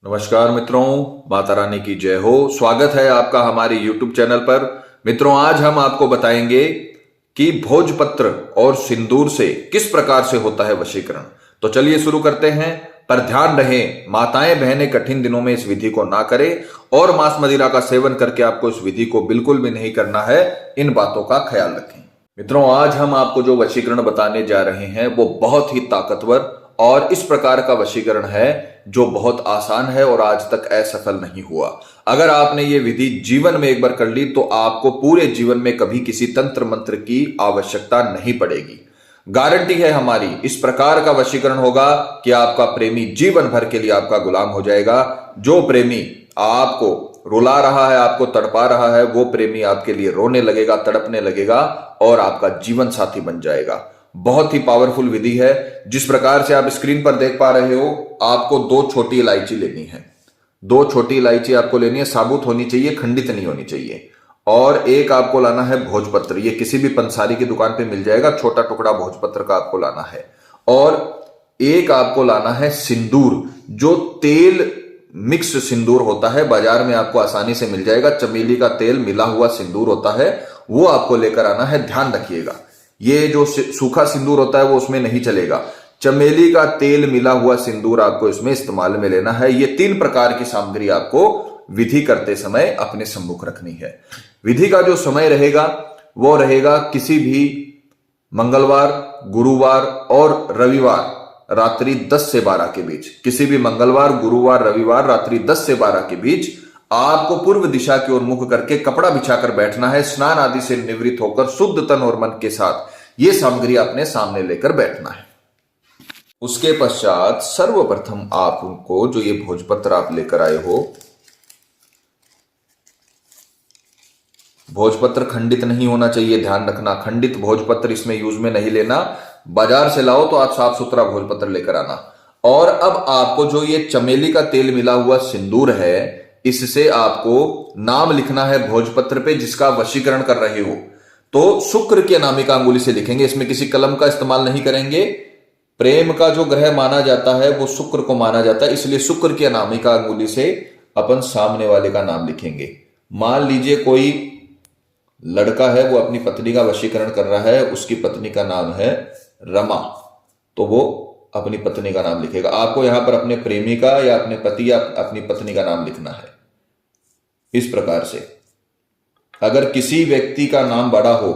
नमस्कार मित्रों, माता रानी की जय हो। स्वागत है आपका हमारे YouTube चैनल पर। मित्रों, आज हम आपको बताएंगे कि भोजपत्र और सिंदूर से किस प्रकार से होता है वशीकरण। तो चलिए शुरू करते हैं। पर ध्यान रहे, माताएं बहनें कठिन दिनों में इस विधि को ना करें और मांस मदिरा का सेवन करके आपको इस विधि को बिल्कुल भी नहीं करना है। इन बातों का ख्याल रखें। मित्रों, आज हम आपको जो वशीकरण बताने जा रहे हैं वो बहुत ही ताकतवर और इस प्रकार का वशीकरण है जो बहुत आसान है और आज तक असफल नहीं हुआ। अगर आपने ये विधि जीवन में एक बार कर ली तो आपको पूरे जीवन में कभी किसी तंत्र मंत्र की आवश्यकता नहीं पड़ेगी। गारंटी है हमारी। इस प्रकार का वशीकरण होगा कि आपका प्रेमी जीवन भर के लिए आपका गुलाम हो जाएगा। जो प्रेमी आपको रुला रहा है, आपको तड़पा रहा है, वो प्रेमी आपके लिए रोने लगेगा, तड़पने लगेगा और आपका जीवन साथी बन जाएगा। बहुत ही पावरफुल विधि है। जिस प्रकार से आप स्क्रीन पर देख पा रहे हो, आपको 2 छोटी इलायची लेनी है। 2 छोटी इलायची आपको लेनी है, साबुत होनी चाहिए, खंडित नहीं होनी चाहिए। और एक आपको लाना है भोजपत्र। ये किसी भी पंसारी की दुकान पे मिल जाएगा। छोटा टुकड़ा भोजपत्र का आपको लाना है। और एक आपको लाना है सिंदूर, जो तेल मिक्स सिंदूर होता है, बाजार में आपको आसानी से मिल जाएगा। चमेली का तेल मिला हुआ सिंदूर होता है, वो आपको लेकर आना है। ध्यान रखिएगा, ये जो सूखा सिंदूर होता है वो उसमें नहीं चलेगा। चमेली का तेल मिला हुआ सिंदूर आपको इसमें इस्तेमाल में लेना है। ये 3 प्रकार की सामग्री आपको विधि करते समय अपने सम्मुख रखनी है। विधि का जो समय रहेगा वो रहेगा किसी भी मंगलवार, गुरुवार और रविवार रात्रि 10 से 12 के बीच। किसी भी मंगलवार, गुरुवार, रविवार रात्रि 10 से 12 के बीच आपको पूर्व दिशा की ओर मुख करके कपड़ा बिछाकर बैठना है। स्नान आदि से निवृत्त होकर शुद्ध तन और मन के साथ यह सामग्री अपने सामने लेकर बैठना है। उसके पश्चात सर्वप्रथम आपको जो ये भोजपत्र आप लेकर आए हो, भोजपत्र खंडित नहीं होना चाहिए। ध्यान रखना, खंडित भोजपत्र इसमें यूज में नहीं लेना। बाजार से लाओ तो आप साफ सुथरा भोजपत्र लेकर आना। और अब आपको जो ये चमेली का तेल मिला हुआ सिंदूर है, इससे आपको नाम लिखना है भोजपत्र पे जिसका वशीकरण कर रहे हो। तो शुक्र की अनामिका अंगुली से लिखेंगे। इसमें किसी कलम का इस्तेमाल नहीं करेंगे। प्रेम का जो ग्रह माना जाता है वो शुक्र को माना जाता है, इसलिए शुक्र की अनामिका अंगुली से अपन सामने वाले का नाम लिखेंगे। मान लीजिए कोई लड़का है, वो अपनी पत्नी का वशीकरण कर रहा है, उसकी पत्नी का नाम है रमा, तो वो अपनी पत्नी का नाम लिखेगा। आपको यहां पर अपने प्रेमी का या अपने पति या अपनी पत्नी का नाम लिखना है। इस प्रकार से अगर किसी व्यक्ति का नाम बड़ा हो,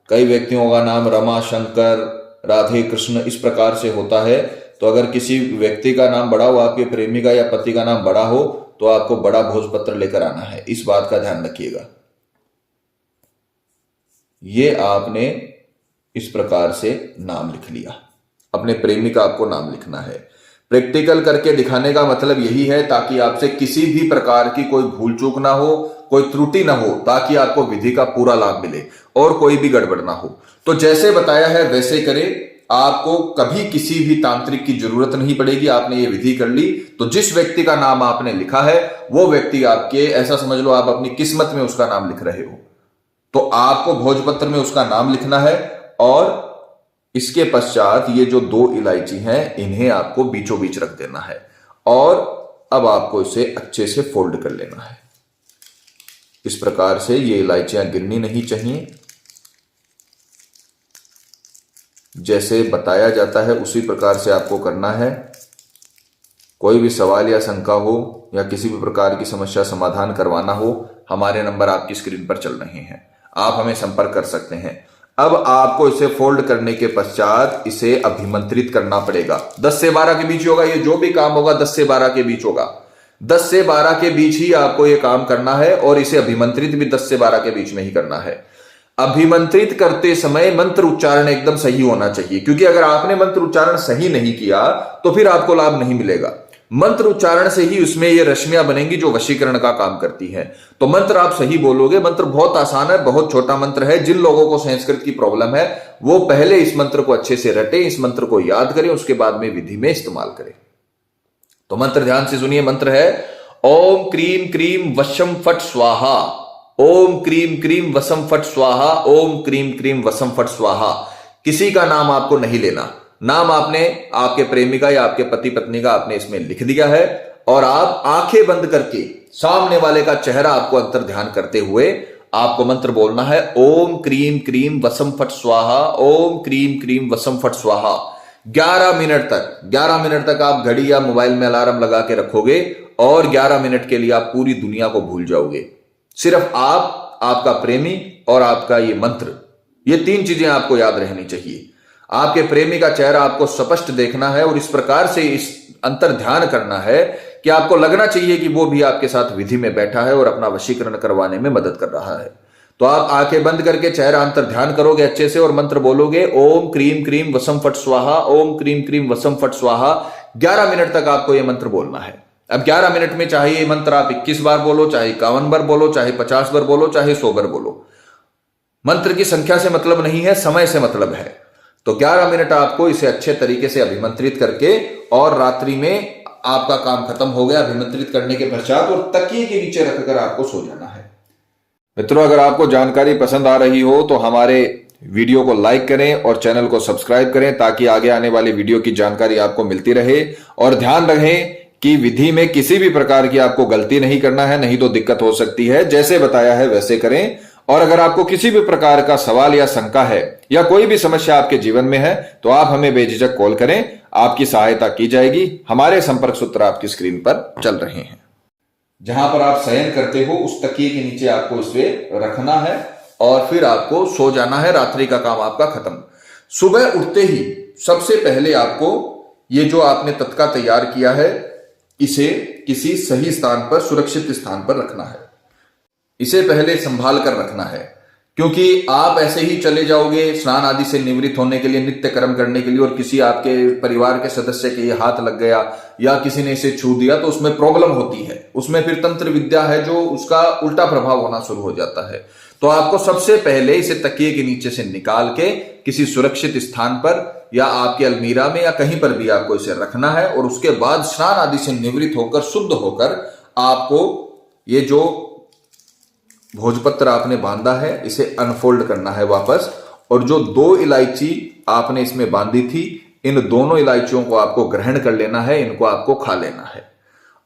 कई व्यक्तियों का नाम रमा, शंकर, राधे, कृष्ण इस प्रकार से होता है, तो अगर किसी व्यक्ति का नाम बड़ा हो, आपके प्रेमी का या पति का नाम बड़ा हो, तो आपको बड़ा भोजपत्र लेकर आना है। इस बात का ध्यान रखिएगा। ये आपने इस प्रकार से नाम लिख लिया। अपने प्रेमी का आपको नाम लिखना है। प्रैक्टिकल करके दिखाने का मतलब यही है ताकि आपसे किसी भी प्रकार की कोई भूल चूक ना हो, कोई त्रुटि ना हो, ताकि आपको विधि का पूरा लाभ मिले और कोई भी गड़बड़ ना हो। तो जैसे बताया है वैसे करें। आपको कभी किसी भी तांत्रिक की जरूरत नहीं पड़ेगी। आपने ये विधि कर ली तो जिस व्यक्ति का नाम आपने लिखा है वो व्यक्ति आपके, ऐसा समझ लो आप अपनी किस्मत में उसका नाम लिख रहे हो। तो आपको भोजपत्र में उसका नाम लिखना है और इसके पश्चात ये जो 2 इलायची हैं इन्हें आपको बीचों बीच रख देना है। और अब आपको इसे अच्छे से फोल्ड कर लेना है। इस प्रकार से ये इलायचियां गिरनी नहीं चाहिए। जैसे बताया जाता है उसी प्रकार से आपको करना है। कोई भी सवाल या शंका हो या किसी भी प्रकार की समस्या समाधान करवाना हो, हमारे नंबर आपकी स्क्रीन पर चल रहे हैं, आप हमें संपर्क कर सकते हैं। अब आपको इसे फोल्ड करने के पश्चात इसे अभिमंत्रित करना पड़ेगा। 10 से 12 के बीच होगा। ये जो भी काम होगा 10 से 12 के बीच होगा। 10 से 12 के बीच ही आपको यह काम करना है और इसे अभिमंत्रित भी 10 से 12 के बीच में ही करना है। अभिमंत्रित करते समय मंत्र उच्चारण एकदम सही होना चाहिए, क्योंकि अगर आपने मंत्र उच्चारण सही नहीं किया तो फिर आपको लाभ नहीं मिलेगा। मंत्र उच्चारण से ही उसमें ये रश्मियां बनेंगी जो वशीकरण का काम करती हैं। तो मंत्र आप सही बोलोगे। मंत्र बहुत आसान है, बहुत छोटा मंत्र है। जिन लोगों को संस्कृत की प्रॉब्लम है वो पहले इस मंत्र को अच्छे से रटें, इस मंत्र को याद करें, उसके बाद में विधि में इस्तेमाल करें। तो मंत्र ध्यान से सुनिए। मंत्र है ओम क्रीम क्रीम वशम फट स्वाहा, ओम क्रीम क्रीम वसम फट स्वाहा, ओम क्रीम क्रीम वसम फट स्वाहा। किसी का नाम आपको नहीं लेना। नाम आपने आपके प्रेमिका या आपके पति पत्नी का आपने इसमें लिख दिया है। और आप आंखें बंद करके सामने वाले का चेहरा आपको अंतर ध्यान करते हुए आपको मंत्र बोलना है, ओम क्रीम क्रीम वसम फट स्वाहा, ओम क्रीम क्रीम वसम फट स्वाहा। 11 मिनट तक आप घड़ी या मोबाइल में अलार्म लगा के रखोगे और 11 मिनट के लिए आप पूरी दुनिया को भूल जाओगे। सिर्फ आप, आपका प्रेमी और आपका ये मंत्र, ये 3 चीजें आपको याद रहनी चाहिए। आपके प्रेमी का चेहरा आपको स्पष्ट देखना है और इस प्रकार से इस अंतर ध्यान करना है कि आपको लगना चाहिए कि वो भी आपके साथ विधि में बैठा है और अपना वशीकरण करवाने में मदद कर रहा है। तो आप आंखें बंद करके चेहरा अंतर ध्यान करोगे अच्छे से और मंत्र बोलोगे, ओम क्रीम क्रीम वसम फट स्वाहा, ओम क्रीम क्रीम वसम फट स्वाहा। 11 मिनट तक आपको यह मंत्र बोलना है। अब 11 मिनट में चाहे ये मंत्र आप 21 बार बोलो, चाहे 51 बार बोलो, चाहे 50 बार बोलो, चाहे 100 बार बोलो, मंत्र की संख्या से मतलब नहीं है, समय से मतलब है। तो 11 मिनट आपको इसे अच्छे तरीके से अभिमंत्रित करके और रात्रि में आपका काम खत्म हो गया अभिमंत्रित करने के पश्चात, और तकिए के नीचे रखकर आपको सो जाना है। मित्रों, अगर आपको जानकारी पसंद आ रही हो तो हमारे वीडियो को लाइक करें और चैनल को सब्सक्राइब करें ताकि आगे आने वाली वीडियो की जानकारी आपको मिलती रहे। और ध्यान रखें कि विधि में किसी भी प्रकार की आपको गलती नहीं करना है, नहीं तो दिक्कत हो सकती है। जैसे बताया है वैसे करें। और अगर आपको किसी भी प्रकार का सवाल या शंका है या कोई भी समस्या आपके जीवन में है तो आप हमें बेझिझक कॉल करें, आपकी सहायता की जाएगी। हमारे संपर्क सूत्र आपकी स्क्रीन पर चल रहे हैं। जहां पर आप शयन करते हो उस तकिए के नीचे आपको इसे रखना है और फिर आपको सो जाना है। रात्रि का काम आपका खत्म। सुबह उठते ही सबसे पहले आपको ये जो आपने तत्का तैयार किया है इसे किसी सही स्थान पर, सुरक्षित स्थान पर रखना है। इसे पहले संभाल कर रखना है, क्योंकि आप ऐसे ही चले जाओगे स्नान आदि से निवृत्त होने के लिए, नित्य कर्म करने के लिए, और किसी आपके परिवार के सदस्य के ये हाथ लग गया या किसी ने इसे छू दिया तो उसमें प्रॉब्लम होती है। उसमें फिर तंत्र विद्या है जो उसका उल्टा प्रभाव होना शुरू हो जाता है। तो आपको सबसे पहले इसे तकिए के नीचे से निकाल के किसी सुरक्षित स्थान पर या आपके अलमीरा में या कहीं पर भी आपको इसे रखना है। और उसके बाद स्नान आदि से निवृत्त होकर, शुद्ध होकर, आपको ये जो भोजपत्र आपने बांधा है इसे अनफोल्ड करना है वापस। और जो 2 इलायची आपने इसमें बांधी थी, इन दोनों इलायचियों को आपको ग्रहण कर लेना है, इनको आपको खा लेना है।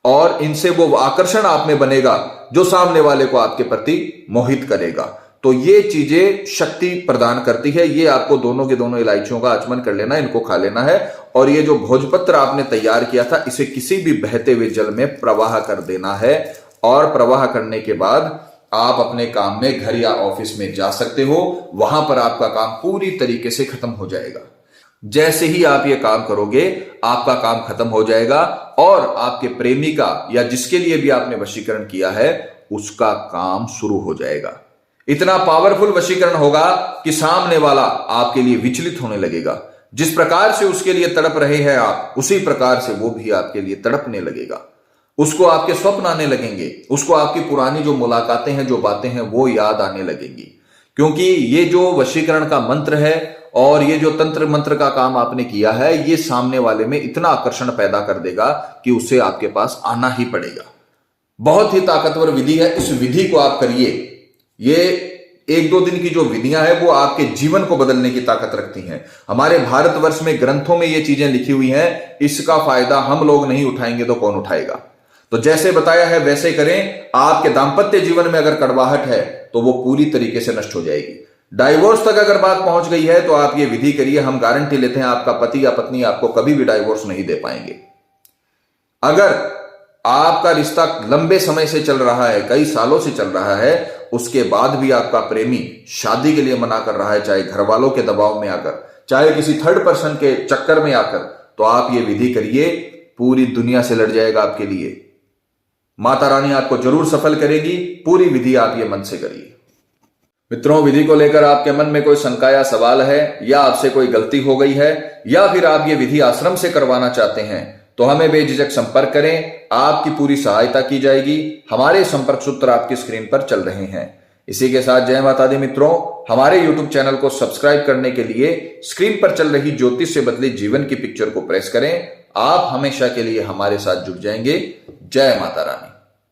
और इनसे वो आकर्षण आप में बनेगा जो सामने वाले को आपके प्रति मोहित करेगा। तो ये चीजें शक्ति प्रदान करती है। ये आपको दोनों के दोनों इलायचियों का आचमन कर लेना है, इनको खा लेना है। और ये जो भोजपत्र आपने तैयार किया था इसे किसी भी बहते हुए जल में प्रवाह कर देना है। और प्रवाह करने के बाद आप अपने काम में, घर या ऑफिस में जा सकते हो। वहां पर आपका काम पूरी तरीके से खत्म हो जाएगा। जैसे ही आप ये काम करोगे आपका काम खत्म हो जाएगा और आपके प्रेमी का या जिसके लिए भी आपने वशीकरण किया है उसका काम शुरू हो जाएगा। इतना पावरफुल वशीकरण होगा कि सामने वाला आपके लिए विचलित होने लगेगा। जिस प्रकार से उसके लिए तड़प रहे हैं आप, उसी प्रकार से वो भी आपके लिए तड़पने लगेगा। उसको आपके स्वप्न आने लगेंगे, उसको आपकी पुरानी जो मुलाकातें हैं, जो बातें हैं, वो याद आने लगेंगी। क्योंकि ये जो वशीकरण का मंत्र है और ये जो तंत्र मंत्र का काम आपने किया है, ये सामने वाले में इतना आकर्षण पैदा कर देगा कि उसे आपके पास आना ही पड़ेगा। बहुत ही ताकतवर विधि है। इस विधि को आप करिए। ये 1-2 दिन की जो विधियां हैं वो आपके जीवन को बदलने की ताकत रखती हैं। हमारे भारतवर्ष में ग्रंथों में ये चीजें लिखी हुई हैं। इसका फायदा हम लोग नहीं उठाएंगे तो कौन उठाएगा। तो जैसे बताया है वैसे करें। आपके दांपत्य जीवन में अगर कड़वाहट है तो वो पूरी तरीके से नष्ट हो जाएगी। डाइवोर्स तक अगर बात पहुंच गई है तो आप ये विधि करिए। हम गारंटी लेते हैं आपका पति या पत्नी आपको कभी भी डाइवोर्स नहीं दे पाएंगे। अगर आपका रिश्ता लंबे समय से चल रहा है, कई सालों से चल रहा है, उसके बाद भी आपका प्रेमी शादी के लिए मना कर रहा है, चाहे घर वालों के दबाव में आकर, चाहे किसी थर्ड पर्सन के चक्कर में आकर, तो आप ये विधि करिए। पूरी दुनिया से लड़ जाएगा आपके लिए। माता रानी आपको जरूर सफल करेगी। पूरी विधि आप ये मन से करिए। मित्रों, विधि को लेकर आपके मन में कोई शंका या सवाल है या आपसे कोई गलती हो गई है या फिर आप ये विधि आश्रम से करवाना चाहते हैं तो हमें बेझिझक संपर्क करें। आपकी पूरी सहायता की जाएगी। हमारे संपर्क सूत्र आपकी स्क्रीन पर चल रहे हैं। इसी के साथ जय माता दी मित्रों। हमारे YouTube चैनल को सब्सक्राइब करने के लिए स्क्रीन पर चल रही ज्योतिष से बदले जीवन की पिक्चर को प्रेस करें। आप हमेशा के लिए हमारे साथ जुड़ जाएंगे। जय माता रानी।